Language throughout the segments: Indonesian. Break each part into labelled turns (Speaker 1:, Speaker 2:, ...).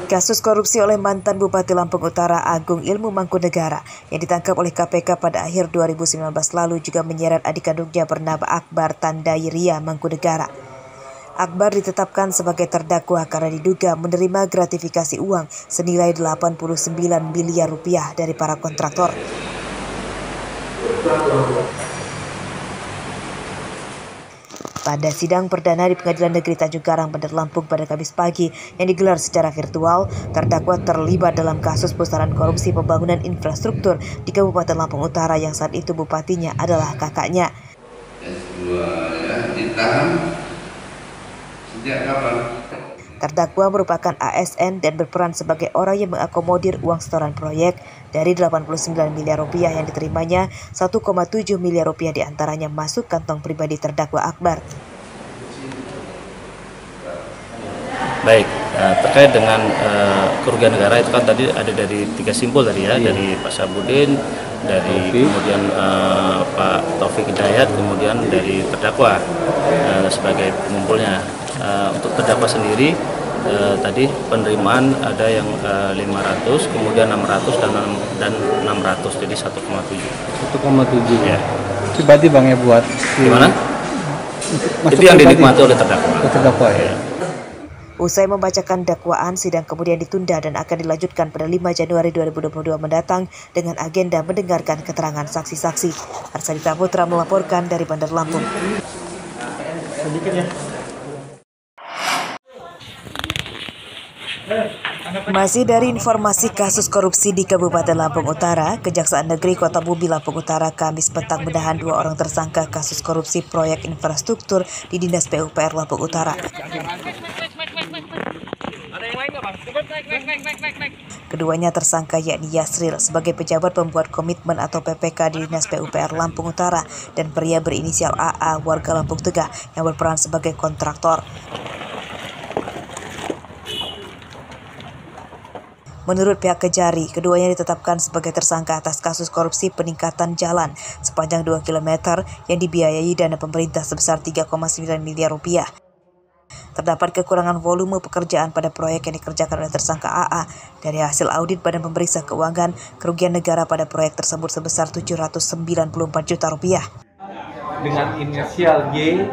Speaker 1: Kasus korupsi oleh mantan Bupati Lampung Utara Agung Ilmu Mangkunegara yang ditangkap oleh KPK pada akhir 2019 lalu juga menyeret adik kandungnya bernama Akbar Tandairia Mangkunegara. Akbar ditetapkan sebagai terdakwa karena diduga menerima gratifikasi uang senilai 89 miliar rupiah dari para kontraktor. Pada sidang perdana di Pengadilan Negeri Tanjung Karang, Bandar Lampung pada Kamis pagi yang digelar secara virtual, terdakwa terlibat dalam kasus pusaran korupsi pembangunan infrastruktur di Kabupaten Lampung Utara yang saat itu bupatinya adalah kakaknya.
Speaker 2: Ditahan sejak kapan?
Speaker 1: Terdakwa merupakan ASN dan berperan sebagai orang yang mengakomodir uang setoran proyek dari 89 miliar rupiah yang diterimanya. 1,7 miliar rupiah diantaranya masuk kantong pribadi terdakwa Akbar.
Speaker 3: Baik, terkait dengan kerugian negara itu kan tadi ada dari 3 simpul tadi ya, dari Pak Sabudin, dari kemudian Pak Taufik Hidayat, kemudian dari terdakwa sebagai pengumpulnya. Untuk terdakwa sendiri tadi penerimaan ada yang 500, kemudian 600 dan 600, jadi 1,7.
Speaker 4: 1,7
Speaker 3: ya.
Speaker 4: Pribadi Bang ya buat
Speaker 3: Gimana? Itu yang dinikmati oleh terdakwa.
Speaker 4: Ya.
Speaker 1: Usai membacakan dakwaan, sidang kemudian ditunda dan akan dilanjutkan pada 5 Januari 2022 mendatang dengan agenda mendengarkan keterangan saksi-saksi. Arsadita Putra melaporkan dari Bandar Lampung. Masih dari informasi kasus korupsi di Kabupaten Lampung Utara, Kejaksaan Negeri Kota Bumi Lampung Utara Kamis petang menahan 2 orang tersangka kasus korupsi proyek infrastruktur di Dinas PUPR Lampung Utara. Keduanya tersangka yakni Yasril sebagai pejabat pembuat komitmen atau PPK di Dinas PUPR Lampung Utara dan pria berinisial AA warga Lampung Tegah yang berperan sebagai kontraktor. Menurut pihak Kejari, keduanya ditetapkan sebagai tersangka atas kasus korupsi peningkatan jalan sepanjang 2 km yang dibiayai dana pemerintah sebesar 3,9 miliar rupiah. Terdapat kekurangan volume pekerjaan pada proyek yang dikerjakan oleh tersangka AA. Dari hasil audit Badan Pemeriksa Keuangan, kerugian negara pada proyek tersebut sebesar 794 juta rupiah.
Speaker 4: Dengan inisial Y,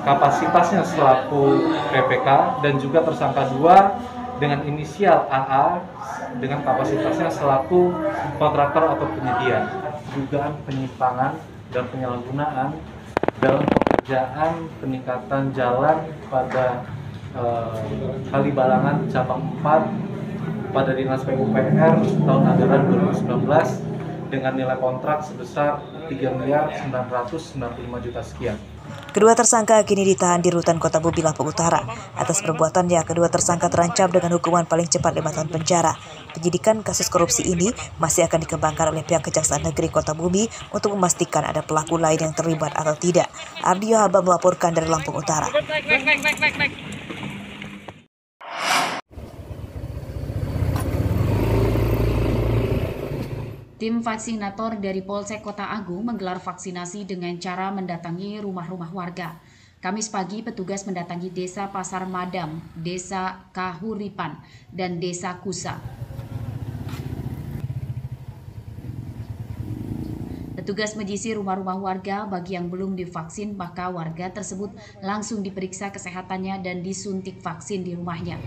Speaker 4: kapasitasnya selaku PPK, dan juga tersangka 2 dengan inisial AA dengan kapasitasnya selaku kontraktor atau penyedia. Dugaan penyimpangan dan penyalahgunaan dalam pekerjaan peningkatan jalan pada Kalibalangan cabang 4 pada Dinas PUPR tahun anggaran 2019 dengan nilai kontrak sebesar 3.995 juta sekian.
Speaker 1: Kedua tersangka kini ditahan di Rutan Kota Bumi Lampung Utara. Atas perbuatannya, kedua tersangka terancam dengan hukuman paling cepat 5 tahun penjara. Penyidikan kasus korupsi ini masih akan dikembangkan oleh pihak Kejaksaan Negeri Kota Bumi untuk memastikan ada pelaku lain yang terlibat atau tidak. Ardio Haba melaporkan dari Lampung Utara.
Speaker 5: Tim vaksinator dari Polsek Kota Agung menggelar vaksinasi dengan cara mendatangi rumah-rumah warga. Kamis pagi, petugas mendatangi Desa Pasar Madam, Desa Kahuripan, dan Desa Kusa. Petugas menyisir rumah-rumah warga, bagi yang belum divaksin, maka warga tersebut langsung diperiksa kesehatannya dan disuntik vaksin di rumahnya.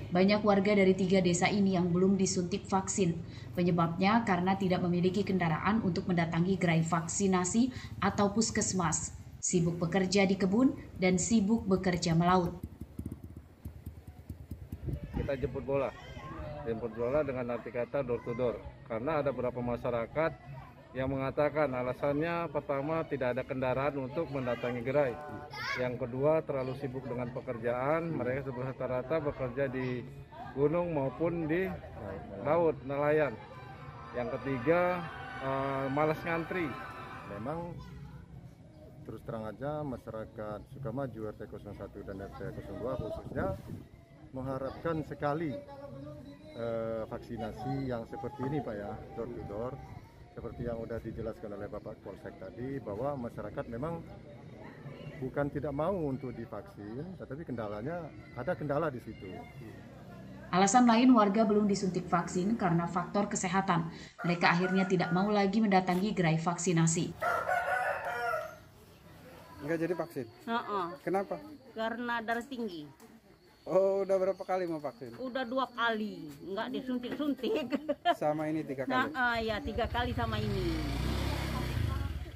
Speaker 5: Banyak warga dari 3 desa ini yang belum disuntik vaksin. Penyebabnya karena tidak memiliki kendaraan untuk mendatangi gerai vaksinasi atau puskesmas, sibuk bekerja di kebun, dan sibuk bekerja melaut.
Speaker 6: Kita jemput bola dengan arti kata door to door. Karena ada beberapa masyarakat yang mengatakan alasannya pertama tidak ada kendaraan untuk mendatangi gerai. Yang kedua terlalu sibuk dengan pekerjaan, mereka rata-rata bekerja di gunung maupun di laut, nelayan. Yang ketiga malas ngantri.
Speaker 7: Memang terus terang aja masyarakat Sukamaju RT 01 dan RT 02 khususnya mengharapkan sekali vaksinasi yang seperti ini Pak ya, door to door. Seperti yang sudah dijelaskan oleh Bapak Polsek tadi, bahwa masyarakat memang bukan tidak mau untuk divaksin, tetapi ada kendala di situ.
Speaker 5: Alasan lain warga belum disuntik vaksin karena faktor kesehatan. Mereka akhirnya tidak mau lagi mendatangi gerai vaksinasi.
Speaker 8: Enggak jadi vaksin? Kenapa?
Speaker 9: Karena darah tinggi.
Speaker 8: Oh, udah berapa kali mau vaksin?
Speaker 9: Udah 2 kali, enggak disuntik-suntik.
Speaker 8: Sama ini 3 kali?
Speaker 9: Ya 3 kali sama ini.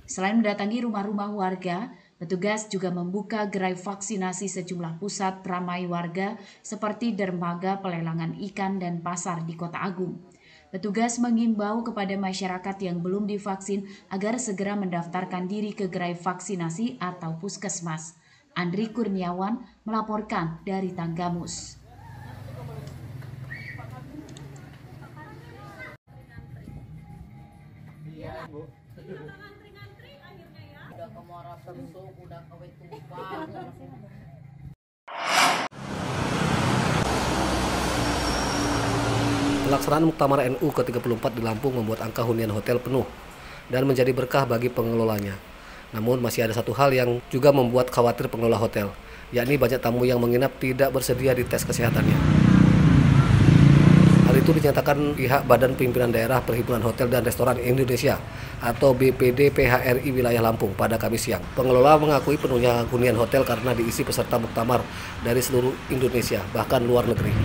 Speaker 5: Selain mendatangi rumah-rumah warga, petugas juga membuka gerai vaksinasi sejumlah pusat ramai warga seperti dermaga pelelangan ikan dan pasar di Kota Agung. Petugas mengimbau kepada masyarakat yang belum divaksin agar segera mendaftarkan diri ke gerai vaksinasi atau puskesmas. Andri Kurniawan melaporkan dari Tanggamus.
Speaker 10: Pelaksanaan Muktamar NU ke-34 di Lampung membuat angka hunian hotel penuh dan menjadi berkah bagi pengelolanya. Namun masih ada satu hal yang juga membuat khawatir pengelola hotel, yakni banyak tamu yang menginap tidak bersedia dites kesehatannya. Hal itu dinyatakan pihak Badan Pimpinan Daerah Perhimpunan Hotel dan Restoran Indonesia atau BPD PHRI wilayah Lampung pada Kamis siang. Pengelola mengakui penuhnya hunian hotel karena diisi peserta muktamar dari seluruh Indonesia, bahkan luar negeri.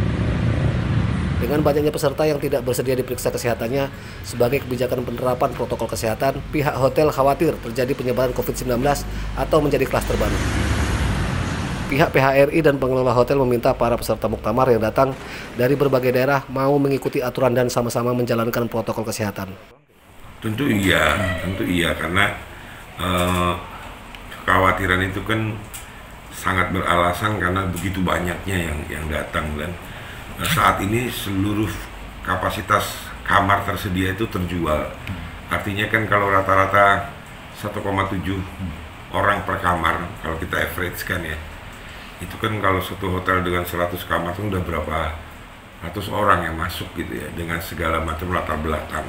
Speaker 10: Dengan banyaknya peserta yang tidak bersedia diperiksa kesehatannya sebagai kebijakan penerapan protokol kesehatan, pihak hotel khawatir terjadi penyebaran COVID-19 atau menjadi klaster baru. Pihak PHRI dan pengelola hotel meminta para peserta muktamar yang datang dari berbagai daerah mau mengikuti aturan dan sama-sama menjalankan protokol kesehatan.
Speaker 11: Tentu iya karena kekhawatiran itu kan sangat beralasan karena begitu banyaknya yang datang dan saat ini seluruh kapasitas kamar tersedia itu terjual. Artinya kan kalau rata-rata 1,7 orang per kamar, kalau kita average kan ya, itu kan kalau satu hotel dengan 100 kamar itu udah berapa ratus orang yang masuk gitu ya, dengan segala macam latar belakang.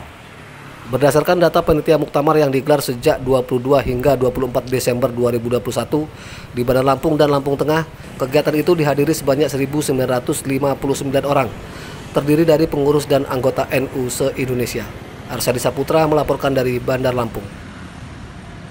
Speaker 10: Berdasarkan data panitia muktamar yang digelar sejak 22 hingga 24 Desember 2021 di Bandar Lampung dan Lampung Tengah, kegiatan itu dihadiri sebanyak 1.959 orang, terdiri dari pengurus dan anggota NU se-Indonesia. Arsyadi Saputra melaporkan dari Bandar Lampung.